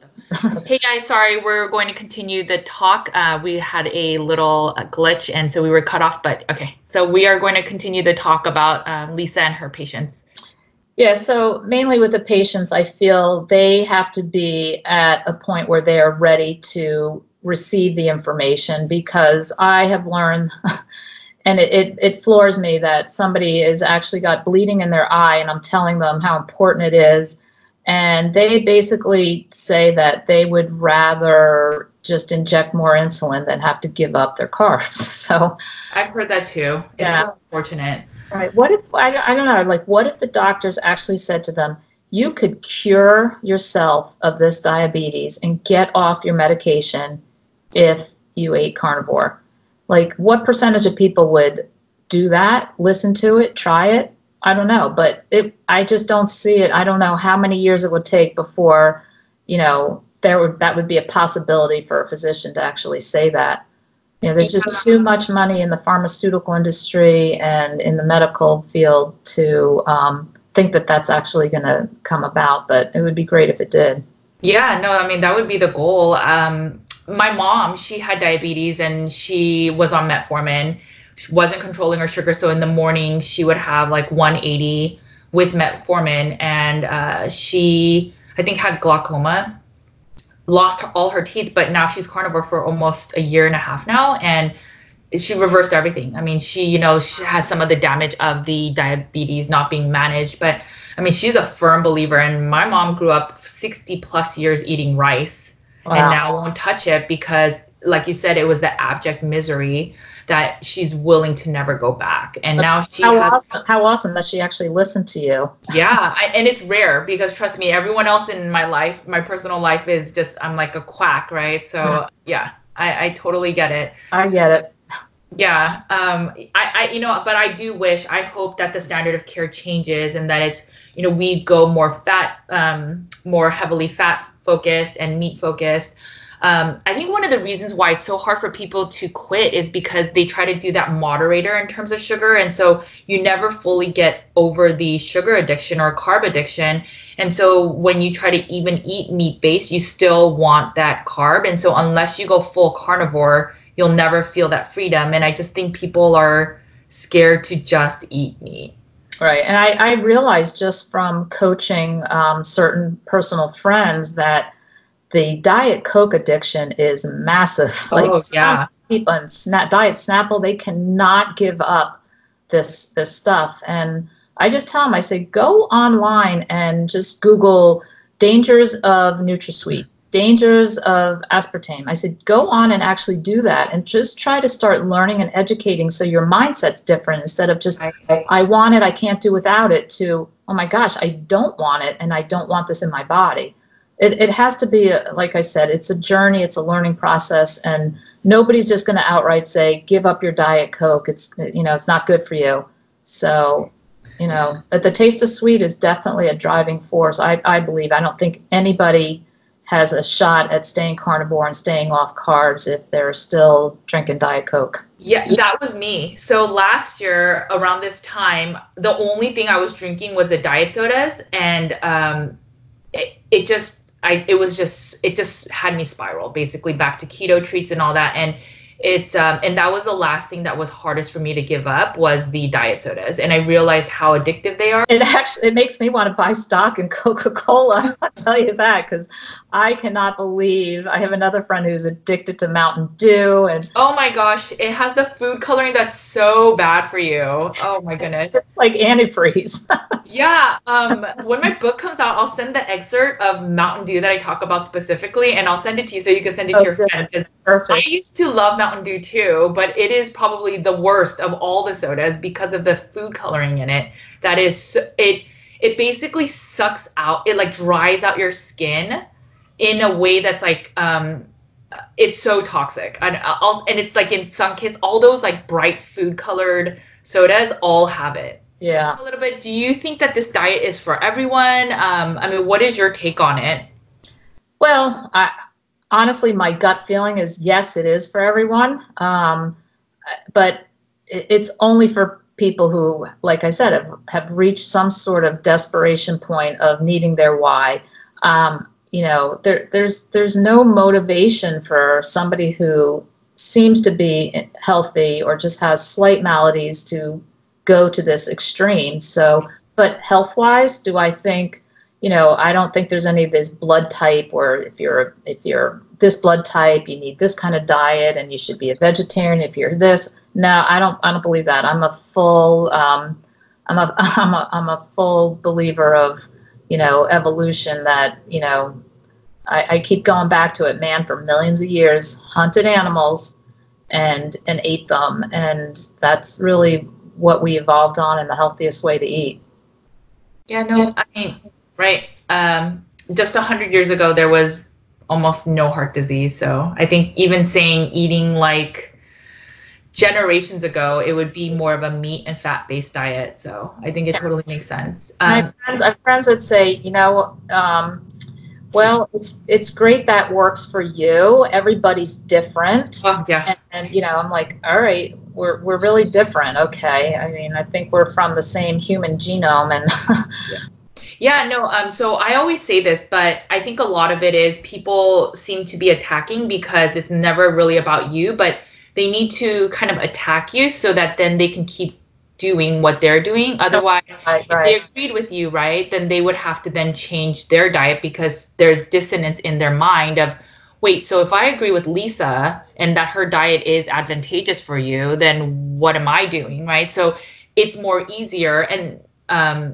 Hey guys, sorry, we're going to continue the talk. We had a little glitch, and so we were cut off, but okay. So we are going to continue the talk about Lisa and her patients. Yeah, so mainly with the patients, I feel they have to be at a point where they are ready to receive the information, because I have learned, and it floors me, that somebody has actually got bleeding in their eye and I'm telling them how important it is. And they basically say that they would rather just inject more insulin than have to give up their carbs. So I've heard that too. It's so unfortunate. Right. What if, I don't know, like, what if the doctors actually said to them, you could cure yourself of this diabetes and get off your medication if you ate carnivore? Like, what percentage of people would do that, listen to it, try it? I don't know, but I just don't see it. I don't know how many years it would take before, you know, that would be a possibility for a physician to actually say that. You know, there's just too much money in the pharmaceutical industry and in the medical field to think that that's actually going to come about, but it would be great if it did. Yeah, no, I mean, that would be the goal. My mom, she had diabetes and she was on metformin She wasn't controlling her sugar. So in the morning, she would have like 180 with metformin. And she, I think, had glaucoma, lost all her teeth, but now she's carnivore for almost a year and a half now. And she reversed everything. I mean, she, she has some of the damage of the diabetes not being managed, but I mean, she's a firm believer. And my mom grew up 60 plus years eating rice. Wow. And now won't touch it because, like you said, it was the abject misery that she's willing to never go back. And now she how awesome that she actually listened to you. Yeah. And it's rare because, trust me, everyone else in my life, my personal life, is just, I'm like a quack, right? So yeah, I totally get it. I get it. Yeah. But I do wish, I hope that the standard of care changes and that it's, we go more more heavily fat focused and meat focused. I think one of the reasons why it's so hard for people to quit is because they try to do that moderator in terms of sugar. And so you never fully get over the sugar addiction or carb addiction. And so when you try to even eat meat-based, you still want that carb. And so unless you go full carnivore, you'll never feel that freedom. And I just think people are scared to just eat meat. Right. And I realized just from coaching certain personal friends that the Diet Coke addiction is massive. Yeah. People in Diet Snapple, they cannot give up this stuff. And I just tell them, I say, go online and just Google dangers of NutraSweet, dangers of aspartame. I said, go on and actually do that and just try to start learning and educating so your mindset's different instead of just, I want it, I can't do without it, to, oh my gosh, I don't want it and I don't want this in my body. It has to be, like I said, it's a journey, it's a learning process, and nobody's just going to outright say, give up your Diet Coke. It's not good for you. So, but the taste of sweet is definitely a driving force. I believe. I don't think anybody has a shot at staying carnivore and staying off carbs if they're still drinking Diet Coke. Yeah, that was me. So last year around this time, the only thing I was drinking was the diet sodas, and it just had me spiral basically back to keto treats and all that. And it's and that was the last thing that was hardest for me to give up, was the diet sodas. And I realized how addictive they are. It makes me want to buy stock in Coca-Cola. I'll tell you that, because I cannot believe, I have another friend who's addicted to Mountain Dew. And oh my gosh, it has the food coloring that's so bad for you. Oh my goodness. It's like antifreeze. Yeah. When my book comes out, I'll send the excerpt of Mountain Dew that I talk about specifically, and I'll send it to you so you can send it to your friend. Perfect. I used to love Mountain Dew too, but it is probably the worst of all the sodas because of the food coloring in it. That is, it basically sucks out, it like dries out your skin in a way that's like, it's so toxic. And it's like in Sunkist, all those like bright food colored sodas all have it. Yeah. A little bit. Do you think that this diet is for everyone? I mean, what is your take on it? Well, honestly, my gut feeling is yes, it is for everyone. But it's only for people who, like I said, have reached some sort of desperation point of needing their why. There's no motivation for somebody who seems to be healthy or just has slight maladies to go to this extreme. So, but health-wise, do I think, I don't think there's any of this blood type, or if you're this blood type, you need this kind of diet and you should be a vegetarian if you're this. No, I don't believe that. I'm a full I'm a full believer of, evolution, that, I keep going back to it. Man, for millions of years hunted animals and ate them, and that's really what we evolved on, and the healthiest way to eat. Yeah, no, I mean, right. Just 100 years ago, there was almost no heart disease. So I think even saying eating like generations ago, it would be more of a meat and fat-based diet. So I think it totally makes sense. I have friends that say, well, it's great that works for you. Everybody's different. Oh, yeah. And I'm like, all right, we're really different. Okay. I mean, I think we're from the same human genome, and Yeah, no, so I always say this, but I think a lot of it is people seem to be attacking because it's never really about you, but they need to kind of attack you so that then they can keep doing what they're doing. Otherwise, Right, if they agreed with you, right, then they would have to then change their diet because there's dissonance in their mind of, wait, so if I agree with Lisa and that her diet is advantageous for you, then what am I doing, right? So it's more easier, and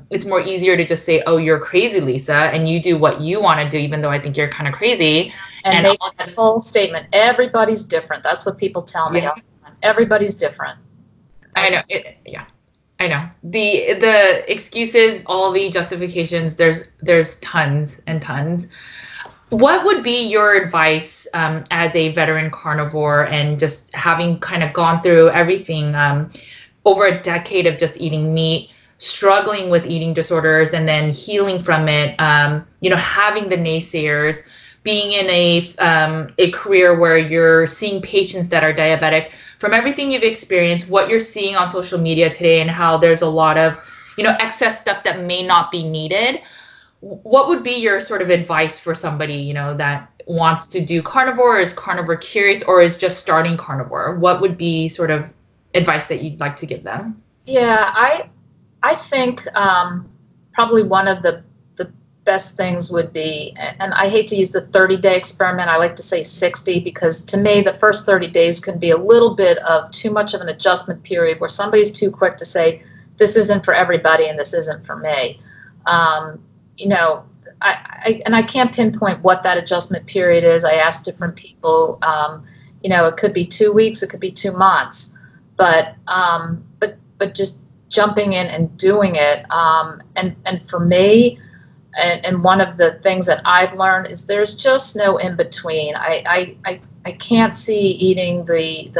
it's more easier to just say, oh, you're crazy, Lisa, and you do what you want to do, even though I think you're kind of crazy. And make that whole statement, everybody's different. That's what people tell me. Yeah. All the time. Everybody's different. I know. Yeah. I know. The excuses, all the justifications, there's tons and tons. What would be your advice as a veteran carnivore and just having kind of gone through everything over a decade of just eating meat, struggling with eating disorders and then healing from it, having the naysayers, being in a career where you're seeing patients that are diabetic, from everything you've experienced, what you're seeing on social media today and how there's a lot of, excess stuff that may not be needed. What would be your sort of advice for somebody, that wants to do carnivore, is carnivore curious, or is just starting carnivore? What would be sort of advice that you'd like to give them? Yeah, I think probably one of the best things would be, and I hate to use the 30-day experiment, I like to say 60, because to me the first 30 days can be a little bit of too much of an adjustment period where somebody's too quick to say, this isn't for everybody and this isn't for me. I can't pinpoint what that adjustment period is. I asked different people. It could be 2 weeks, it could be 2 months, but just jumping in and doing it. And for me, and one of the things that I've learned is there's just no in between. I can't see eating the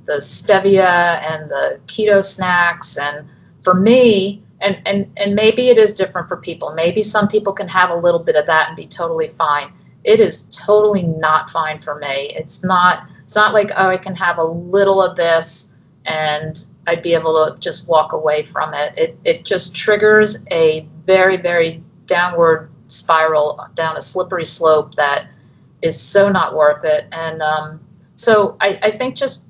stevia and the keto snacks, and for me. And maybe it is different for people. Maybe some people can have a little bit of that and be totally fine. It is totally not fine for me. It's not like, oh, I can have a little of this and I'd be able to just walk away from it. It just triggers a very, very downward spiral down a slippery slope that is so not worth it. And so I think just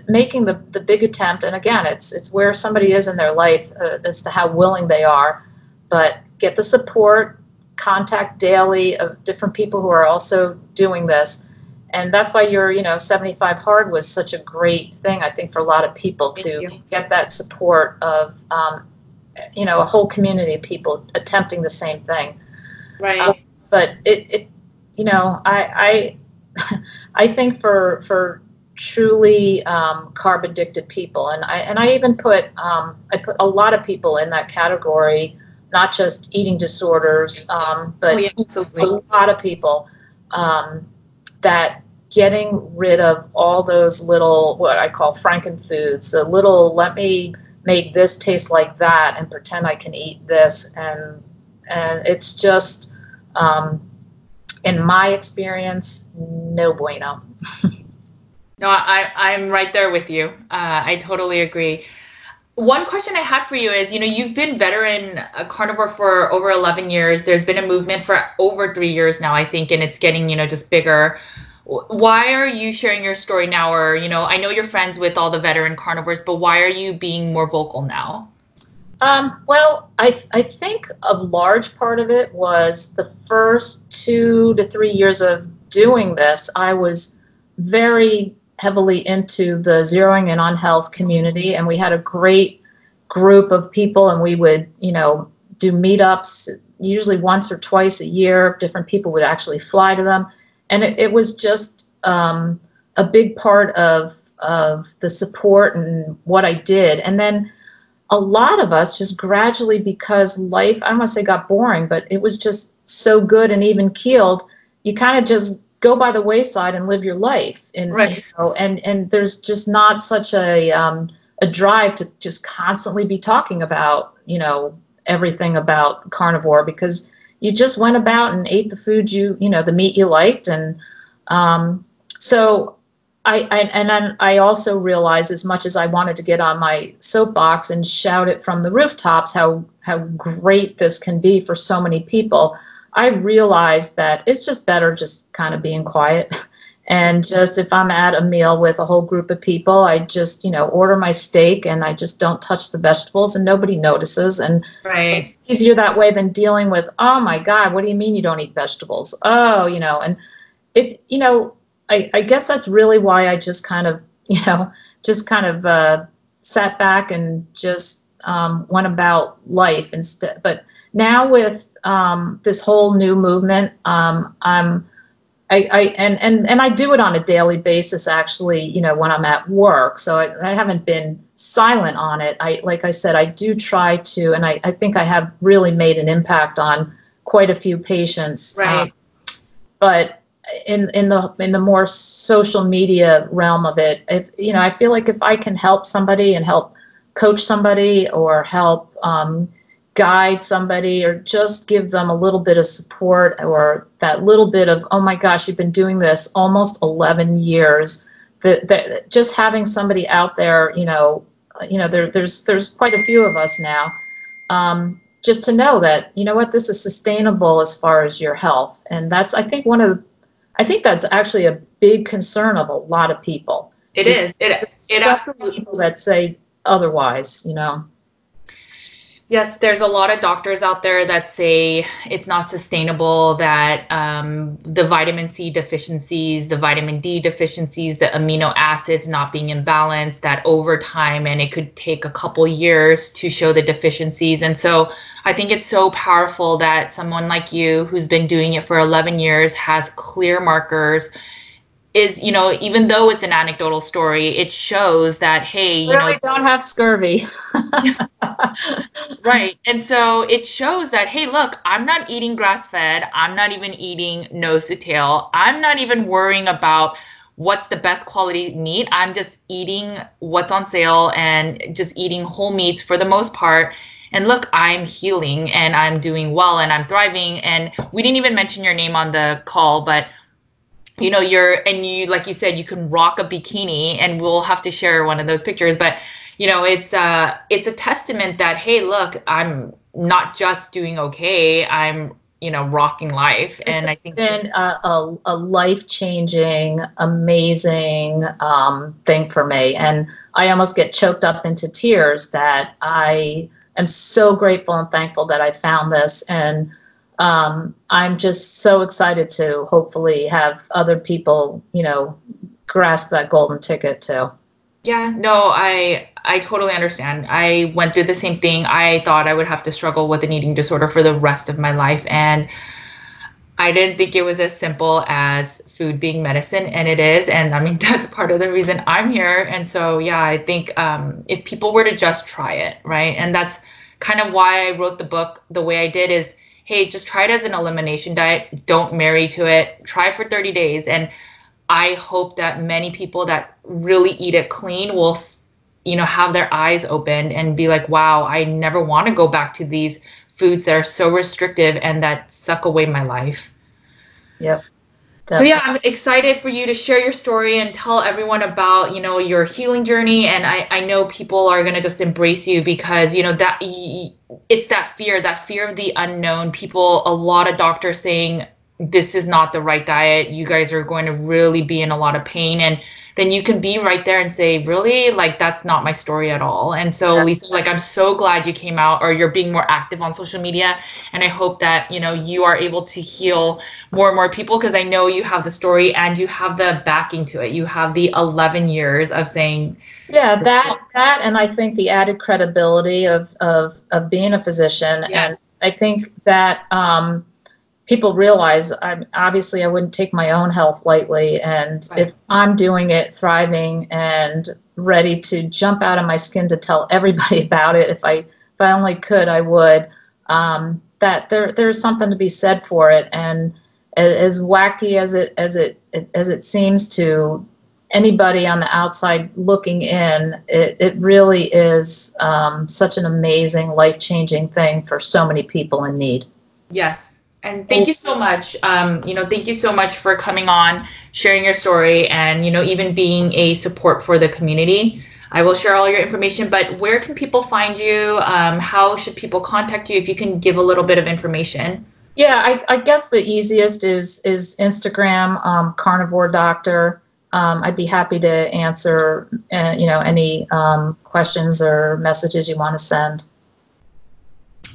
making the big attempt, and again, it's where somebody is in their life as to how willing they are, but get the support, contact daily of different people who are also doing this. And that's why your 75 Hard was such a great thing, I think, for a lot of people to get that support of a whole community of people attempting the same thing. Right. But I think for truly carb addicted people, and I even put a lot of people in that category, not just eating disorders, but a lot of people that getting rid of all those little, what I call frankenfoods, the little, let me make this taste like that and pretend I can eat this, and it's just in my experience, no bueno. No, I'm right there with you. I totally agree. One question I had for you is, you've been veteran carnivore for over 11 years. There's been a movement for over 3 years now, I think, and it's getting, just bigger. Why are you sharing your story now? Or, I know you're friends with all the veteran carnivores, but why are you being more vocal now? Well, I think a large part of it was the first 2 to 3 years of doing this. I was very heavily into the zeroing in on health community, and we had a great group of people, and we would do meetups usually once or twice a year. Different people would actually fly to them, and it was just a big part of the support and what I did. And then a lot of us just gradually, because life, I don't want to say got boring, but it was just so good and even keeled, you kind of just go by the wayside and live your life. And, right. And there's just not such a drive to just constantly be talking about, everything about carnivore, because you just went about and ate the food the meat you liked. And so I also realized, as much as I wanted to get on my soapbox and shout it from the rooftops how great this can be for so many people, I realized that it's just better just kind of being quiet And just if I'm at a meal with a whole group of people, I just, order my steak and I just don't touch the vegetables and nobody notices. And Right. it's easier that way than dealing with, oh my God, what do you mean you don't eat vegetables? Oh, and it, I guess that's really why I just kind of, sat back and just went about life instead. But now with this whole new movement, I do it on a daily basis, actually, when I'm at work. So I haven't been silent on it. Like I said, I do try to, and I think I have really made an impact on quite a few patients. Right. But in the more social media realm of it, I feel like if I can help somebody and help coach somebody or help guide somebody or just give them a little bit of support or that little bit of, oh my gosh, you've been doing this almost 11 years, that just having somebody out there, there's quite a few of us now, just to know that, this is sustainable as far as your health. And that's, I think that's actually a big concern of a lot of people. It is. It absolutely. People that say otherwise, Yes, there's a lot of doctors out there that say it's not sustainable, that the vitamin C deficiencies, the vitamin D deficiencies, the amino acids not being in balance, that over time, and it could take a couple years to show the deficiencies. And so I think it's so powerful that someone like you, who's been doing it for 11 years, has clear markers, is, even though it's an anecdotal story, it shows that, hey, don't have scurvy. Right. And so it shows that, hey, look, I'm not eating grass-fed. I'm not even eating nose to tail. I'm not even worrying about what's the best quality meat. I'm just eating what's on sale and just eating whole meats for the most part. And look, I'm healing and I'm doing well and I'm thriving. And we didn't even mention your name on the call, but you, like you said, you can rock a bikini, and we'll have to share one of those pictures. But, it's a testament that, hey, look, I'm not just doing okay. I'm, rocking life. And I think it's been a life-changing, amazing thing for me. And I almost get choked up into tears that I am so grateful and thankful that I found this. And I'm just so excited to hopefully have other people, grasp that golden ticket too. Yeah, no, I totally understand. I went through the same thing. I thought I would have to struggle with an eating disorder for the rest of my life. And I didn't think it was as simple as food being medicine, and it is. And I mean, that's part of the reason I'm here. And so, yeah, I think if people were to just try it, right? And that's kind of why I wrote the book the way I did is, hey, just try it as an elimination diet. Don't marry to it. Try for 30 days. And I hope that many people that really eat it clean will, have their eyes opened and be like, wow, I never want to go back to these foods that are so restrictive and that suck away my life. Yep. Definitely. So yeah, I'm excited for you to share your story and tell everyone about, your healing journey. And I know people are going to just embrace you because, that it's that fear of the unknown. A lot of doctors saying, this is not the right diet. You guys are going to really be in a lot of pain. And then you can be right there and say, really, like, that's not my story at all. And so, yeah. Lisa, like, I'm so glad you came out, or you're being more active on social media. And I hope that, you are able to heal more and more people, because I know you have the story and you have the backing to it. You have the 11 years of saying. Yeah, that, and I think the added credibility of being a physician. Yes. And I think that, people realize obviously I wouldn't take my own health lightly. And right. If I'm doing it, thriving and ready to jump out of my skin to tell everybody about it, if I only could, I would, that there's something to be said for it. And as wacky as it seems to anybody on the outside looking in, it really is such an amazing, life-changing thing for so many people in need. Yes. And thank you so much. Thank you so much for coming on, sharing your story, and, even being a support for the community. I will share all your information, but where can people find you? How should people contact you? If you can give a little bit of information. Yeah, I guess the easiest is Instagram, Carnivore Doctor. I'd be happy to answer, any questions or messages you want to send.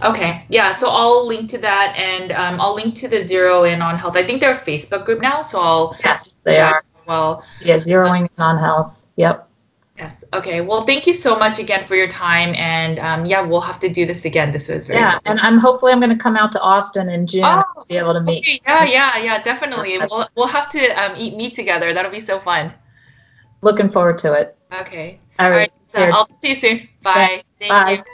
Okay, yeah, so I'll link to that, and I'll link to the Zero In on Health. I think they're a Facebook group now, so I'll Yes, they are. as well. Yeah, zeroing in on health. Yep. Yes. Okay. Well, thank you so much again for your time, and yeah, we'll have to do this again. This was very Yeah, and hopefully I'm going to come out to Austin in June to be able to meet. Okay. Yeah, definitely. We'll have to eat meat together. That'll be so fun. Looking forward to it. Okay. All right. So I'll talk to you soon. Bye. Thank Bye. you.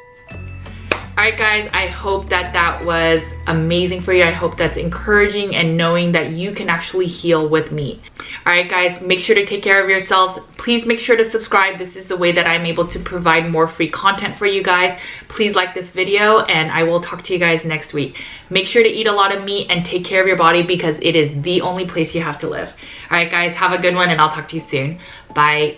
All right, guys, I hope that was amazing for you. I hope that's encouraging and knowing that you can actually heal with meat. All right, guys, make sure to take care of yourselves. Please make sure to subscribe. This is the way that I'm able to provide more free content for you guys. Please like this video, and I will talk to you guys next week. Make sure to eat a lot of meat and take care of your body, because it is the only place you have to live. All right, guys, have a good one, and I'll talk to you soon. Bye.